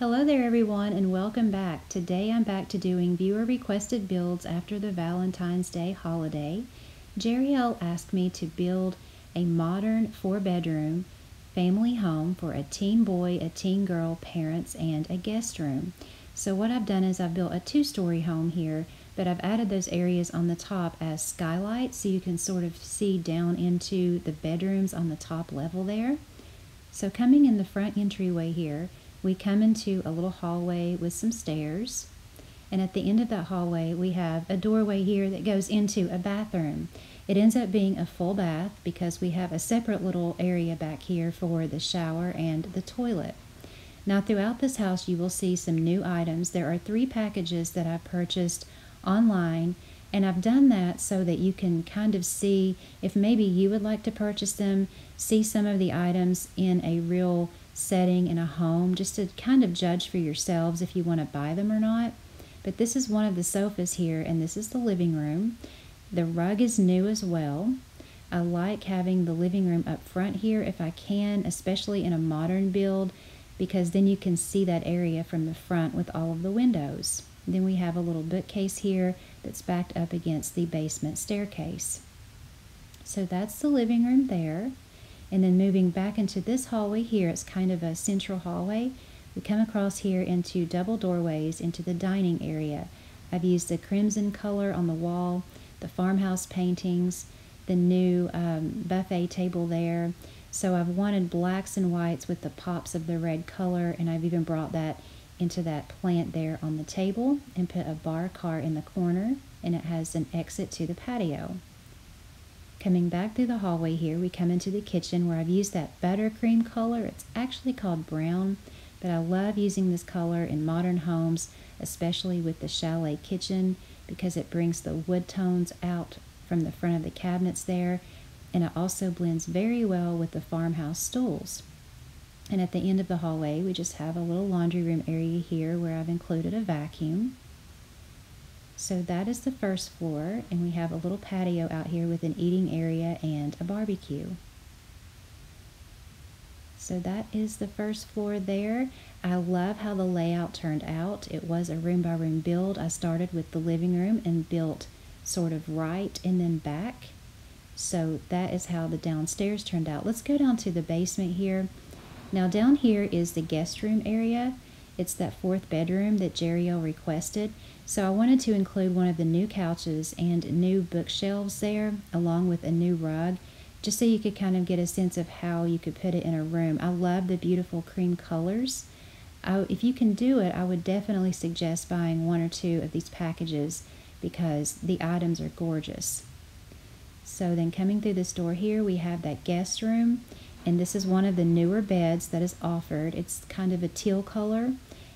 Hello there everyone and welcome back. Today I'm back to doing viewer requested builds after the Valentine's Day holiday. Jeriel asked me to build a modern 4-bedroom family home for a teen boy, a teen girl, parents, and a guest room. So what I've done is I've built a 2-story home here, but I've added those areas on the top as skylights so you can sort of see down into the bedrooms on the top level there. So coming in the front entryway here, we come into a little hallway with some stairs, and at the end of that hallway we have a doorway here that goes into a bathroom. It ends up being a full bath because we have a separate little area back here for the shower and the toilet. Now throughout this house you will see some new items. There are 3 packages that I've purchased online, and I've done that so that you can kind of see if maybe you would like to purchase them, see some of the items in a real setting in a home, just to kind of judge for yourselves if you want to buy them or not. But this is one of the sofas here, and this is the living room. The rug is new as well. I like having the living room up front here if I can, especially in a modern build, because then you can see that area from the front with all of the windows. Then we have a little bookcase here that's backed up against the basement staircase. So that's the living room there. And then moving back into this hallway here, it's kind of a central hallway. We come across here into double doorways into the dining area. I've used the crimson color on the wall, the farmhouse paintings, the new buffet table there. So I've wanted blacks and whites with the pops of the red color, and I've even brought that into that plant there on the table and put a bar cart in the corner, and it has an exit to the patio. Coming back through the hallway here, we come into the kitchen where I've used that buttercream color. It's actually called brown, but I love using this color in modern homes, especially with the chalet kitchen, because it brings the wood tones out from the front of the cabinets there, and it also blends very well with the farmhouse stools. And at the end of the hallway, we just have a little laundry room area here where I've included a vacuum. So that is the first floor, and we have a little patio out here with an eating area and a barbecue. So that is the first floor there. I love how the layout turned out. It was a room by room build. I started with the living room and built sort of right and then back. So that is how the downstairs turned out. Let's go down to the basement here. Now down here is the guest room area. It's that 4th bedroom that Jeriel requested. So I wanted to include one of the new couches and new bookshelves there, along with a new rug, just so you could kind of get a sense of how you could put it in a room. I love the beautiful cream colors. If you can do it, I would definitely suggest buying 1 or 2 of these packages because the items are gorgeous. So then coming through this door here, we have that guest room. And this is one of the newer beds that is offered. It's kind of a teal color.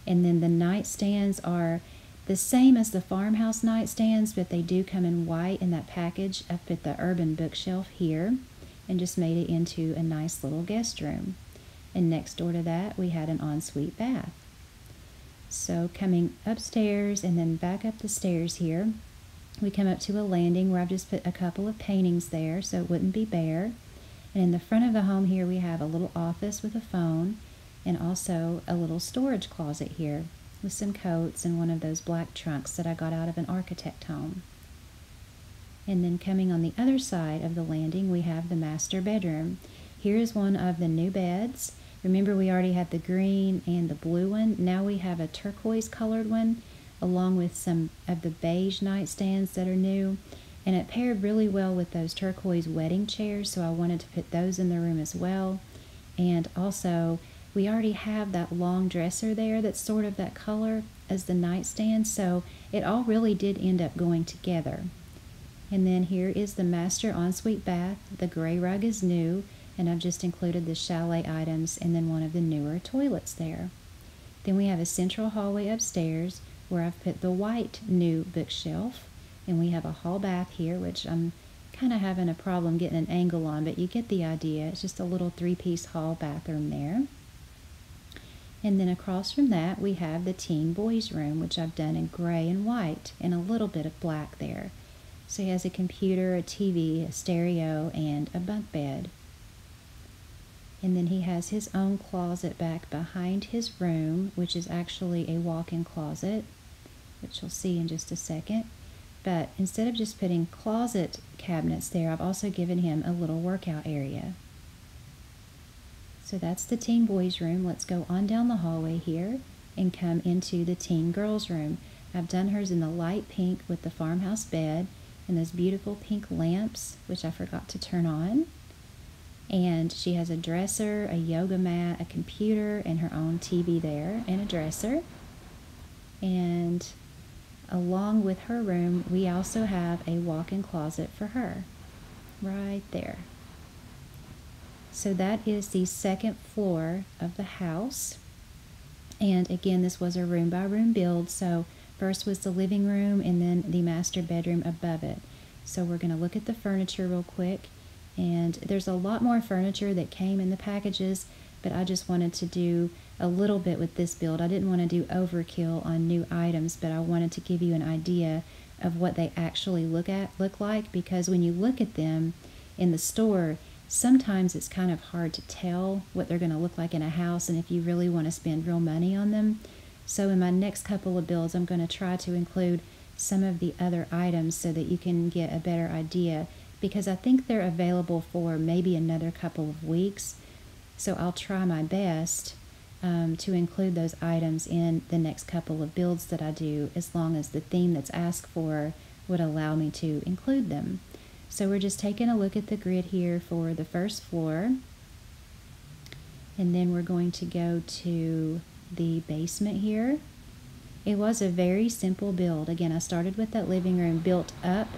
And then the nightstands are the same as the farmhouse nightstands, but they do come in white in that package. I've put the urban bookshelf here and just made it into a nice little guest room. And next door to that, we had an ensuite bath. So coming upstairs and then back up the stairs here, we come up to a landing where I've just put a couple of paintings there so it wouldn't be bare. And in the front of the home here, we have a little office with a phone and also a little storage closet here with some coats and one of those black trunks that I got out of an architect home. And then coming on the other side of the landing, we have the master bedroom. Here is one of the new beds. Remember, we already had the green and the blue one. Now we have a turquoise colored one, along with some of the beige nightstands that are new. And it paired really well with those turquoise wedding chairs, so I wanted to put those in the room as well. And also, we already have that long dresser there that's sort of that color as the nightstand, so it all really did end up going together. And then here is the master ensuite bath. The gray rug is new, and I've just included the chalet items and then one of the newer toilets there. Then we have a central hallway upstairs where I've put the white new bookshelf. And we have a hall bath here, which I'm kind of having a problem getting an angle on, but you get the idea. It's just a little 3-piece hall bathroom there. And then across from that, we have the teen boys room, which I've done in gray and white and a little bit of black there. So he has a computer, a TV, a stereo, and a bunk bed. And then he has his own closet back behind his room, which is actually a walk-in closet, which you'll see in just a second. But instead of just putting closet cabinets there, I've also given him a little workout area. So that's the teen boys room. Let's go on down the hallway here and come into the teen girls room. I've done hers in the light pink with the farmhouse bed and those beautiful pink lamps, which I forgot to turn on. And she has a dresser, a yoga mat, a computer, and her own TV there, and a dresser. And along with her room, we also have a walk-in closet for her, right there. So that is the second floor of the house. And again, this was a room by room build. So first was the living room and then the master bedroom above it. So we're going to look at the furniture real quick. And there's a lot more furniture that came in the packages, but I just wanted to do a little bit with this build. I didn't want to do overkill on new items, but I wanted to give you an idea of what they actually look like, because when you look at them in the store, sometimes it's kind of hard to tell what they're going to look like in a house and if you really want to spend real money on them. So in my next couple of builds, I'm going to try to include some of the other items so that you can get a better idea, because I think they're available for maybe another couple of weeks. So I'll try my best to include those items in the next couple of builds that I do, as long as the theme that's asked for would allow me to include them. So we're just taking a look at the grid here for the first floor, and then we're going to go to the basement here. It was a very simple build. Again, I started with that living room, built up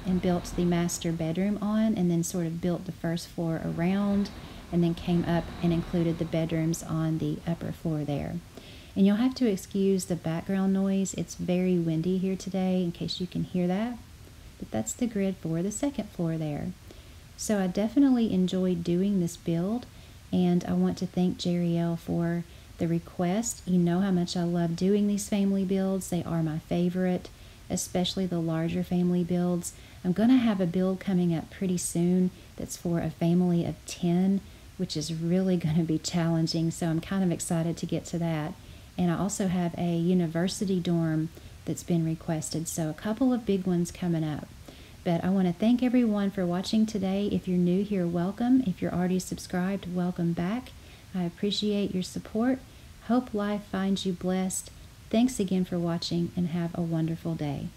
and built the master bedroom on, and then sort of built the first floor around, and then came up and included the bedrooms on the upper floor there. And you'll have to excuse the background noise. It's very windy here today, in case you can hear that. But that's the grid for the second floor there. So I definitely enjoyed doing this build, and I want to thank Jeriel for the request. You know how much I love doing these family builds. They are my favorite, especially the larger family builds. I'm going to have a build coming up pretty soon that's for a family of 10, which is really going to be challenging, so I'm kind of excited to get to that. And I also have a university dorm that's been requested, so a couple of big ones coming up. But I want to thank everyone for watching today. If you're new here, welcome. If you're already subscribed, welcome back. I appreciate your support. Hope life finds you blessed. Thanks again for watching, and have a wonderful day.